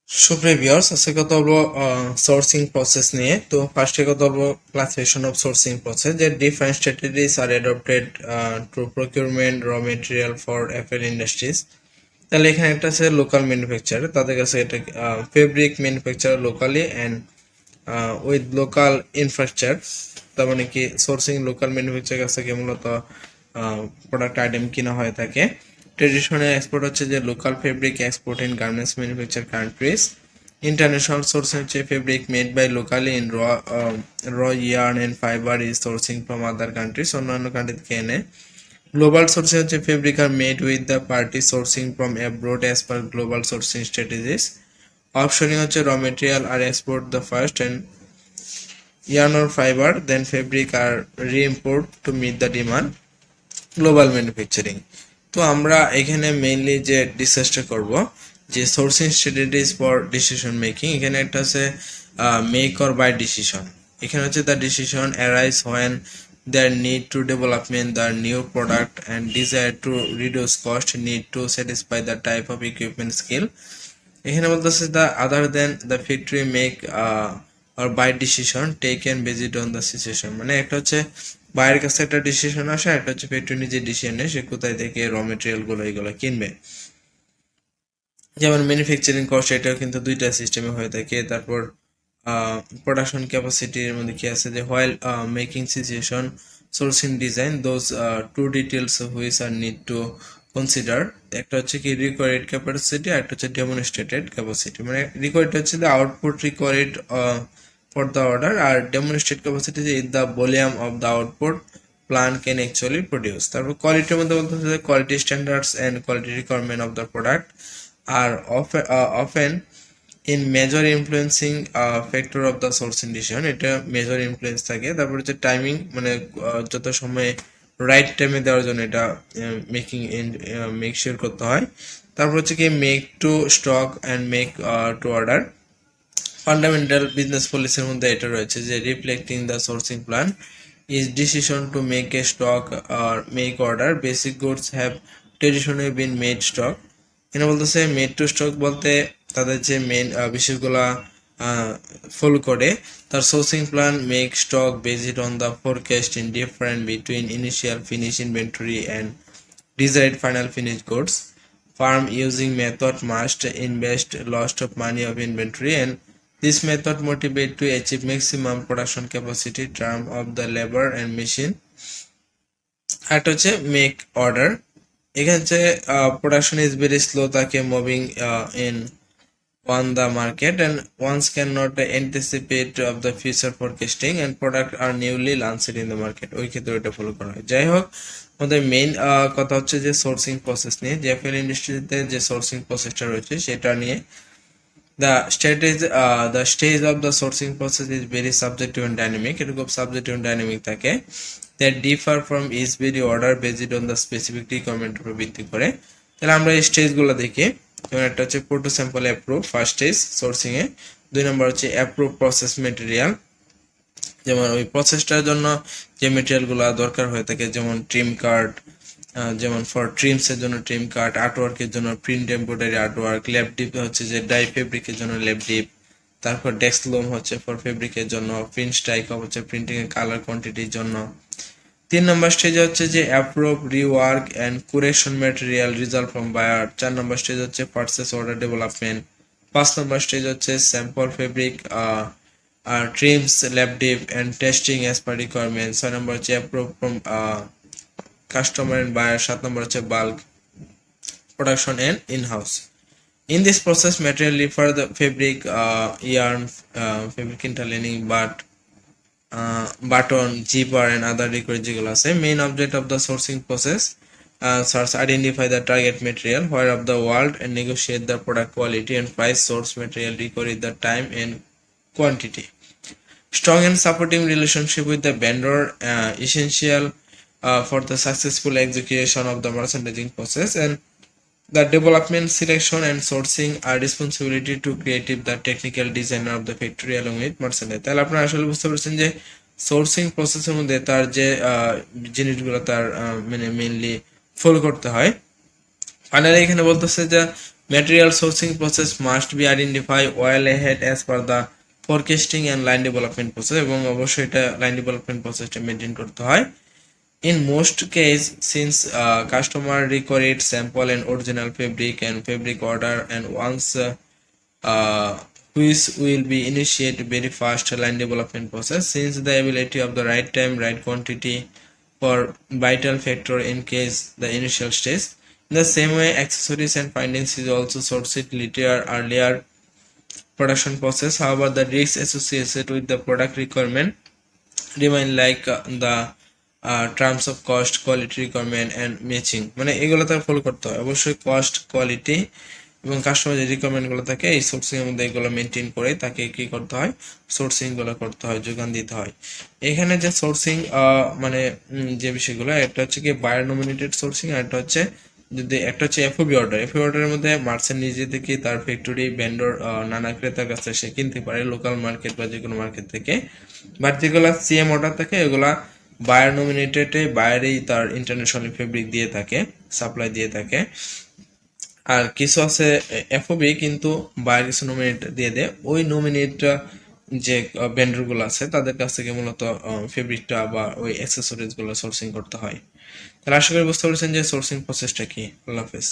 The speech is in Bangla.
সুপ্রিয় ভিউয়ার্স, আজকে কথা বলবো সোর্সিং প্রসেস নিয়ে। তো ফার্স্টে কথা বলবো ক্লাসিফিকেশন অফ সোর্সিং প্রসেস, যে different strategies are adopted to procurement র মেটেরিয়াল ফর অ্যাপেল ইন্ডাস্ট্রিজ। তাহলে এখানে একটা আছে লোকাল ম্যানুফ্যাকচার, তাদের কাছে এটা fabric manufacture locally and with local infrastructure. তার মানে কি সোর্সিং লোকাল ম্যানুফ্যাকচার কাছে কি মূলত প্রোডাক্ট আইটেম কিনা হয়ে থাকে। ট্রেডিশনাল এক্সপোর্ট হচ্ছে যে local fabric export in garments manufacture countries. International source হচ্ছে fabric made by locally in raw yarn and fibre is sourcing from other countries, অন্যান্য কান্ট্রি থেকে এনে। গ্লোবাল সোর্সিং হচ্ছে fabric are made with the party sourcing from abroad as per global sourcing strategies. Offshoring হচ্ছে raw material are export the first and yarn or fiber, then fabric are re-import to meet the demand. Global manufacturing. তো আমরা এখানে মেইনলি যে ডিসকাসটা করব যে sourcing strategies for decision making. এখানে একটা আছে মেক অর বাই ডিসিশন। এখানে হচ্ছে the decision arise when there need to development the new product and desire to reduce cost need to satisfy the type of equipment skill. এখানে বলতেছে the other than the factory make or buy decision taken based on the situation. মানে একটা হচ্ছে বাইরের কাছে একটা ডিসিশন আসে, একটা হচ্ছে ফ্যাক্টরি নিজে ডিসিশন নেয় সে কোথায় থেকে র মেটেরিয়াল গুলো এগুলো কিনবে। যেমন ম্যানুফ্যাকচারিং কস্ট, এটাও কিন্তু দুইটা সিস্টেমে হয়ে থাকে। তারপর প্রোডাকশন ক্যাপাসিটির মধ্যে কি আছে যে while making situation sourcing design those two details which are need to consider. একটা হচ্ছে কি রিকোয়ার্ড ক্যাপাসিটি আর একটা হচ্ছে ডেমনস্ট্রেটেড ক্যাপাসিটি। মানে রিকোয়ার্ড হচ্ছে the output required for the order, আর ডেমনস্ট্রেট ক্যাপাসিটি যে is the volume of the output plan can actually produce. তারপর কোয়ালিটির মধ্যে বলতে হচ্ছে quality standards and quality requirement of the product আর often in major influencing factor of the sourcing decision, এটা মেজর ইনফ্লুয়েন্স থাকে। তারপর হচ্ছে টাইমিং, মানে যত সময় রাইট টাইমে দেওয়ার জন্য এটা মেক শিওর করতে হয়। তারপর হচ্ছে কি make to stock and make to order. Fundamental business পলিসির মধ্যে এটা রয়েছে যে reflecting the sourcing plan is decision to make a stock or make order. Basic goods have traditionally been made stock. এখানে বলতেছে মেড টু স্টক বলতে তাদের যে মেন বিষয়গুলা ফলো করে তার sourcing plan make stock based on the forecast in different between initial finish inventory and desired final finished goods. Farm using method must invest lost of money of inventory, and this method motivate to achieve maximum production capacity term of the labor and machine. একটা হচ্ছে মেক অর্ডার। এখানে হচ্ছে প্রোডাকশন ইজ ভেরি স্লো, তাকে moving in on the market and ones cannot anticipate of the future forecasting and product are newly launched in the market। ওই ক্ষেত্রে এটা ফলো করা হয়। যাই হোক, আমাদের মেইন কথা হচ্ছে যে সোর্সিং প্রসেস নিয়ে, যে অ্যাপেল ইন্ডাস্ট্রিতে যে সোর্সিং প্রসেসটা রয়েছে সেটা নিয়ে। the stage of the sourcing process is very subjective and dynamic। এটা খুব সাবজেক্টিভ এন্ড ডাইনামিক থাকে। that differ from each very order based on the specific requirement উপর ভিত্তি করে। তাহলে আমরা এই স্টেজগুলো দেখি। যেমন একটা হচ্ছে proto sample approve, first stage sourcing এ। 2 নম্বর হচ্ছে অ্যাপ্রুভ প্রসেস মেটেরিয়াল, যেমন ওই প্রসেসটার জন্য যে মেটেরিয়ালগুলো দরকার হয়ে থাকে, যেমন ট্রিম কার্ড, যেমন ফর ট্রিমস এর জন্য ট্রিম কার্ড, আর্টওয়ার্কের জন্য print embroidery artwork, lab deep হচ্ছে যে ডাই ফেব্রিকের জন্য ল্যাব ডিপ, তারপর ডেক্সলোম হচ্ছে ফর ফেব্রিকের জন্য, প্রিন্ট স্ট্রাইক হচ্ছে প্রিন্টিং এর কালার কোয়ান্টিটির জন্য। 3 নম্বর স্টেজ হচ্ছে যে approve rework and correction material result from buyer. 4 number stage হচ্ছে purchase order development. 5 number stage হচ্ছে sample fabric trims lab dip and testing as per requirement. 6 number হচ্ছে approve from customer and buyer. 7 number হচ্ছে bulk production and in house. In this process, material refer the fabric, yarn, fabric interlining, button, zipper, and other required যেগুলো আছে। Main object of the sourcing process, source identify the target material where of the world and negotiate the product quality and price. Source material require the time and quantity. Strong and supporting relationship with the vendor, essential for the successful execution of the merchandising process, and the development, selection, and sourcing are responsibility to creative the technical designer of the factory along with merchandise। তাহলে আপনারা আসলে বুঝতে পারছেন যে সোর্সিং প্রসেসের মধ্যে তার যে জিনিসগুলো তার মানে মেইনলি ফলো করতে হয়। ফাইনালি এখানে বলতেছে যে Material sourcing process must be identified well ahead as per the forecasting and line development process, এবং অবশ্যই এটা লাইন ডেভেলপমেন্ট প্রসেসটা মেনটেন করতে হয়। In most case, since customer require sample and original fabric and fabric order, and once which will be initiate very fast line development process, since the ability of the right time, right quantity for vital factor in case the initial stage. In the same way, accessories and findings is also sourced later earlier production process. However, the risks associated with the product requirement remain like the terms of cost, quality requirement and matching, মানে এগুলো তাকে ফলো করতে হয় অবশ্যই। কস্ট, কোয়ালিটি এবং কাস্টমার যে রিকোয়ারমেন্টগুলো থাকে এই সোর্সিং এর মধ্যে এগুলো মেনটেন করে তাকে কি করতে হয়, সোর্সিং গুলো করতে হয়, যোগান দিতে হয়। এখানে যে সোর্সিং মানে যে বিষয়গুলো, একটা হচ্ছে কি বায়ার নমিনেটেড সোর্সিং, আর একটা হচ্ছে যদি একটা হচ্ছে এফওবি অর্ডার। এফওবি অর্ডারের মধ্যে মার্চেন্ট নিজে থেকে তার ফ্যাক্টরি, ভেন্ডর, নানা ক্রেতার কাছে সে কিনতে পারে লোকাল মার্কেট বা যে কোনো মার্কেট থেকে। বাট যেগুলো সিএম অর্ডার থাকে এগুলা বায়ার নমিনেটেডে বায়ারেই তার ইন্টারন্যাশনাল ফেব্রিক দিয়ে থাকে, সাপ্লাই দিয়ে থাকে। আর কিছু আছে এফওবি কিন্তু বায়ার কিছু নমিনেট দিয়ে দেয়, ওই নমিনেট যে ভেন্ডর গুলো আছে তাদের কাছ থেকে মূলত ফেব্রিকটা বা ওই অ্যাক্সেসরিজ গুলো সোর্সিং করতে হয়। তাহলে আশা করি বুঝতে পারছেন যে সোর্সিং প্রসেসটা কি। আল্লাহ হাফেজ।